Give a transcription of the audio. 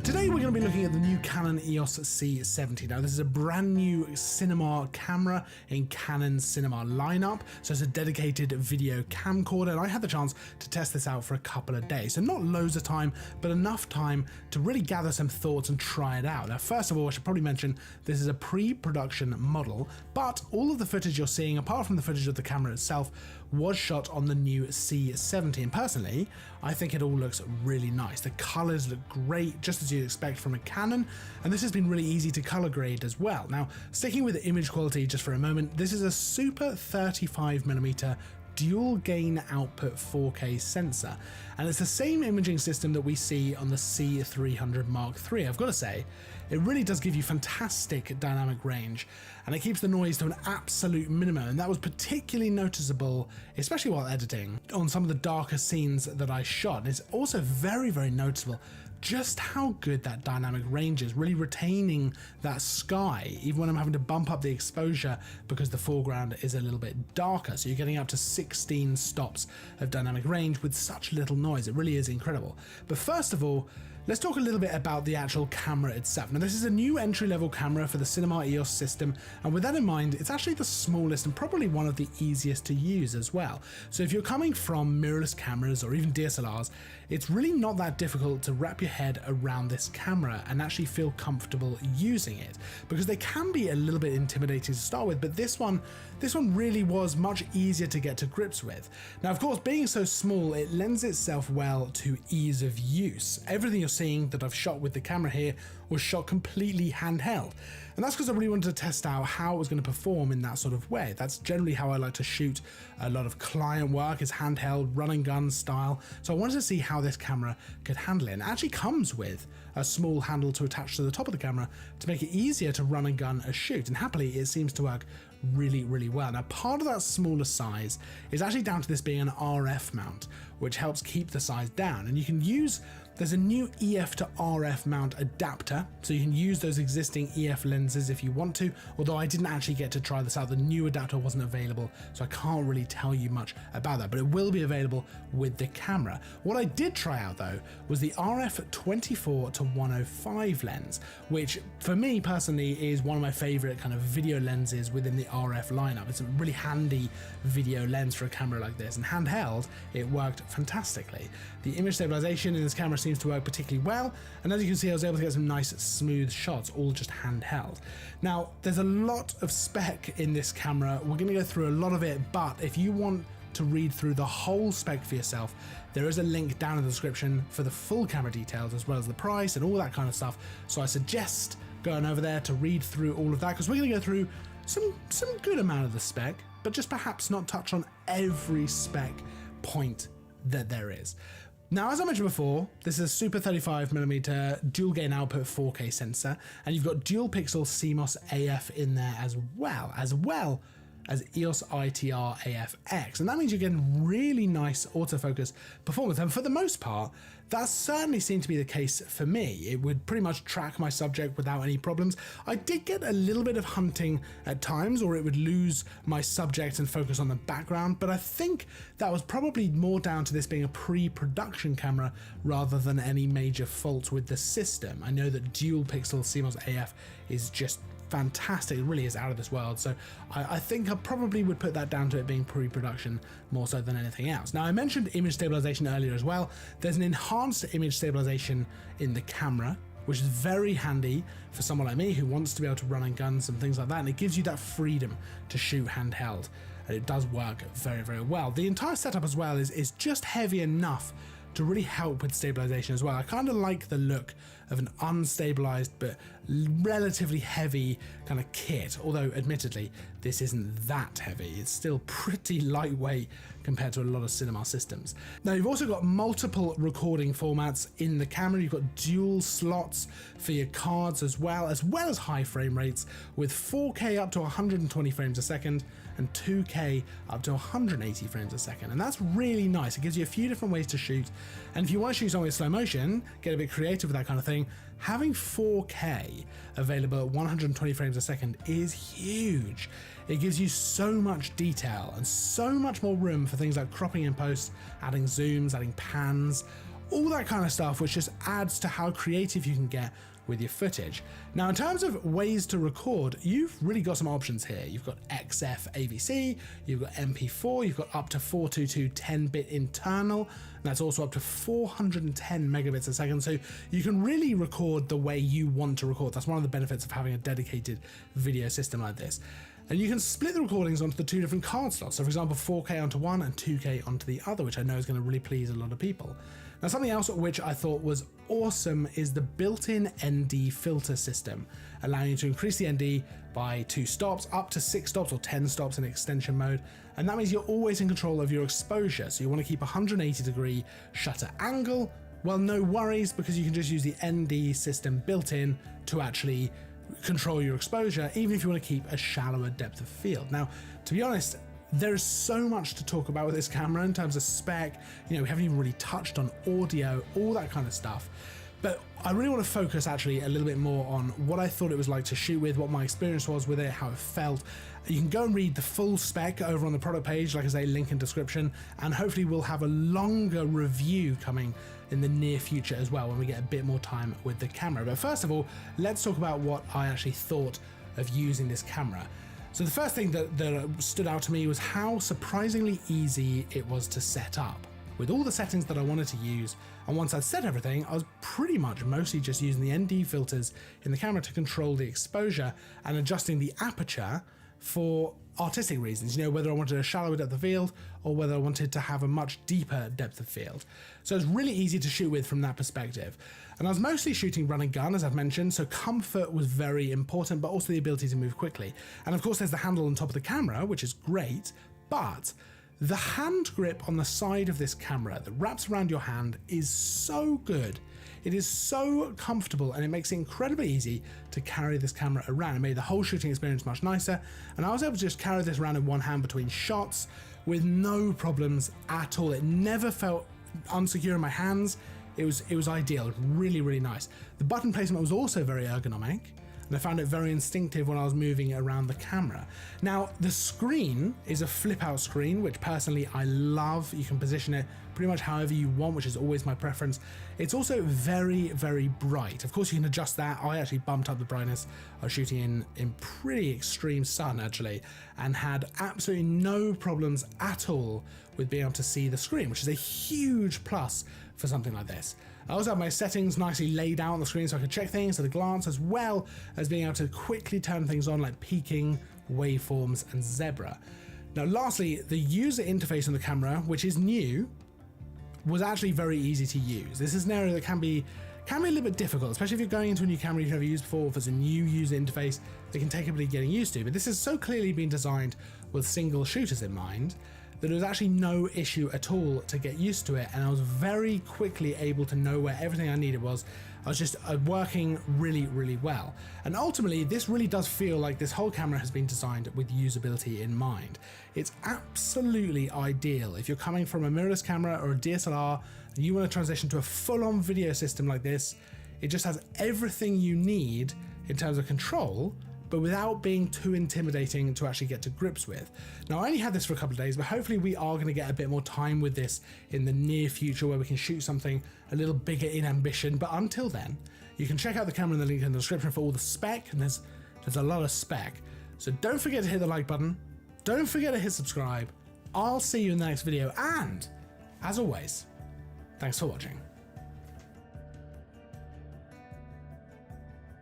Today we're going to be looking at the new Canon EOS C70. Now this is a brand new cinema camera in Canon's cinema lineup, so it's a dedicated video camcorder, and I had the chance to test this out for a couple of days. So not loads of time, but enough time to really gather some thoughts and try it out. Now first of all, I should probably mention this is a pre-production model, but all of the footage you're seeing, apart from the footage of the camera itself, was shot on the new C70, and personally I think it all looks really nice. The colours look great, just as you'd expect from a Canon, and this has been really easy to color grade as well. Now, sticking with the image quality just for a moment, this is a super 35mm dual gain output 4K sensor, and it's the same imaging system that we see on the C300 Mark III. I've got to say, it really does give you fantastic dynamic range, and it keeps the noise to an absolute minimum, and that was particularly noticeable, especially while editing, on some of the darker scenes that I shot. And it's also very, very noticeable just how good that dynamic range is, really retaining that sky, even when I'm having to bump up the exposure because the foreground is a little bit darker. So you're getting up to 16 stops of dynamic range with such little noise. It really is incredible. But first of all, let's talk a little bit about the actual camera itself. Now this is a new entry-level camera for the Cinema EOS system, and with that in mind, it's actually the smallest and probably one of the easiest to use as well. So if you're coming from mirrorless cameras or even DSLRs, it's really not that difficult to wrap your head around this camera and actually feel comfortable using it, because they can be a little bit intimidating to start with, but this one really was much easier to get to grips with. Now of course, being so small, it lends itself well to ease of use. Everything you're seeing that I've shot with the camera here was shot completely handheld, and that's because I really wanted to test out how it was going to perform in that sort of way. That's generally how I like to shoot a lot of client work, is handheld, run and gun style. So I wanted to see how this camera could handle it, and it actually comes with a small handle to attach to the top of the camera to make it easier to run and gun a shoot, and happily it seems to work really well. Now part of that smaller size is actually down to this being an RF mount, which helps keep the size down, and you can use, there's a new EF to RF mount adapter, so you can use those existing EF lenses if you want to, although I didn't actually get to try this out. The new adapter wasn't available, so I can't really tell you much about that, but it will be available with the camera. What I did try out though was the RF 24 to 105 lens, which for me personally is one of my favorite kind of video lenses within the RF lineup. It's a really handy video lens for a camera like this, and handheld it worked fantastically. The image stabilization in this camera seems to work particularly well, and as you can see, I was able to get some nice smooth shots, all just handheld. Now there's a lot of spec in this camera. We're going to go through a lot of it, but if you want to read through the whole spec for yourself, there is a link down in the description for the full camera details as well as the price and all that kind of stuff. So I suggest going over there to read through all of that, because we're going to go through some good amount of the spec, but just perhaps not touch on every spec point that there is. Now, as I mentioned before, this is a super 35mm dual gain output 4K sensor, and you've got dual pixel CMOS AF in there as well as EOS ITR AF-X, and that means you're getting really nice autofocus performance, and for the most part that certainly seemed to be the case for me. It would pretty much track my subject without any problems. I did get a little bit of hunting at times, or it would lose my subject and focus on the background, but I think that was probably more down to this being a pre-production camera rather than any major faults with the system. I know that dual pixel CMOS AF is just fantastic, it really is out of this world, so I think I probably would put that down to it being pre-production more so than anything else. Now I mentioned image stabilization earlier as well. There's an enhanced image stabilization in the camera, which is very handy for someone like me who wants to be able to run and gun some things like that, and it gives you that freedom to shoot handheld, and it does work very well. The entire setup as well is just heavy enough to really help with stabilization as well. I kind of like the look of an unstabilized but relatively heavy kind of kit, although admittedly this isn't that heavy. It's still pretty lightweight compared to a lot of cinema systems. Now you've also got multiple recording formats in the camera. You've got dual slots for your cards as well as high frame rates, with 4K up to 120 frames a second and 2K up to 180 frames a second, and that's really nice. It gives you a few different ways to shoot, and if you want to shoot something in slow motion, get a bit creative with that kind of thing, having 4K available at 120 frames a second is huge. It gives you so much detail and so much more room for things like cropping in post, adding zooms, adding pans, all that kind of stuff, which just adds to how creative you can get with your footage. Now, in terms of ways to record, you've really got some options here. You've got XF AVC, you've got MP4, you've got up to 422 10-bit internal, and that's also up to 410 megabits a second. So you can really record the way you want to record. That's one of the benefits of having a dedicated video system like this. And you can split the recordings onto the two different card slots. So for example, 4K onto one and 2K onto the other, which I know is going to really please a lot of people. Now, something else which I thought was awesome is the built-in ND filter system, allowing you to increase the ND by 2 stops, up to 6 stops or 10 stops in extension mode. And that means you're always in control of your exposure. So you want to keep a 180-degree shutter angle. Well, no worries, because you can just use the ND system built in to actually control your exposure, even if you want to keep a shallower depth of field. Now, to be honest, there's so much to talk about with this camera in terms of spec. You know, we haven't even really touched on audio, all that kind of stuff. But I really want to focus actually a little bit more on what I thought it was like to shoot with, what my experience was with it, how it felt. You can go and read the full spec over on the product page, like I say, link in description, and hopefully we'll have a longer review coming in the near future as well when we get a bit more time with the camera. But first of all, let's talk about what I actually thought of using this camera. So the first thing that stood out to me was how surprisingly easy it was to set up. With all the settings that I wanted to use, and once I'd set everything, I was pretty much mostly just using the ND filters in the camera to control the exposure and adjusting the aperture for artistic reasons, you know, whether I wanted a shallower depth of field or whether I wanted to have a much deeper depth of field. So it's really easy to shoot with from that perspective. And I was mostly shooting run and gun, as I've mentioned, so comfort was very important, but also the ability to move quickly. And of course there's the handle on top of the camera, which is great, but the hand grip on the side of this camera that wraps around your hand is so good. It is so comfortable, and it makes it incredibly easy to carry this camera around. It made the whole shooting experience much nicer, and I was able to just carry this around in one hand between shots with no problems at all. It never felt unsecure in my hands. It was ideal, really, really nice. The button placement was also very ergonomic, and I found it very instinctive when I was moving around the camera. Now, the screen is a flip out screen, which personally I love. You can position it pretty much however you want, which is always my preference. It's also very, very bright. Of course, you can adjust that. I actually bumped up the brightness. I was shooting in pretty extreme sun, actually, and had absolutely no problems at all with being able to see the screen, which is a huge plus for something like this. I also have my settings nicely laid out on the screen so I can check things at a glance, as well as being able to quickly turn things on like peaking, waveforms, and zebra. Now, lastly, the user interface on the camera, which is new, was actually very easy to use. This is an area that can be a little bit difficult, especially if you're going into a new camera you've never used before. If there's a new user interface, it can take a bit of getting used to. But this has so clearly been designed with single shooters in mind that there was actually no issue at all to get used to it, and I was very quickly able to know where everything I needed was. I was just working really, really well. And ultimately, this really does feel like this whole camera has been designed with usability in mind. It's absolutely ideal if you're coming from a mirrorless camera or a DSLR and you want to transition to a full-on video system like this. It just has everything you need in terms of control, but without being too intimidating to actually get to grips with. Now, I only had this for a couple of days, but hopefully we are going to get a bit more time with this in the near future where we can shoot something a little bigger in ambition. But until then, you can check out the camera in the link in the description for all the spec, and there's a lot of spec. So don't forget to hit the like button. Don't forget to hit subscribe. I'll see you in the next video, and as always, thanks for watching.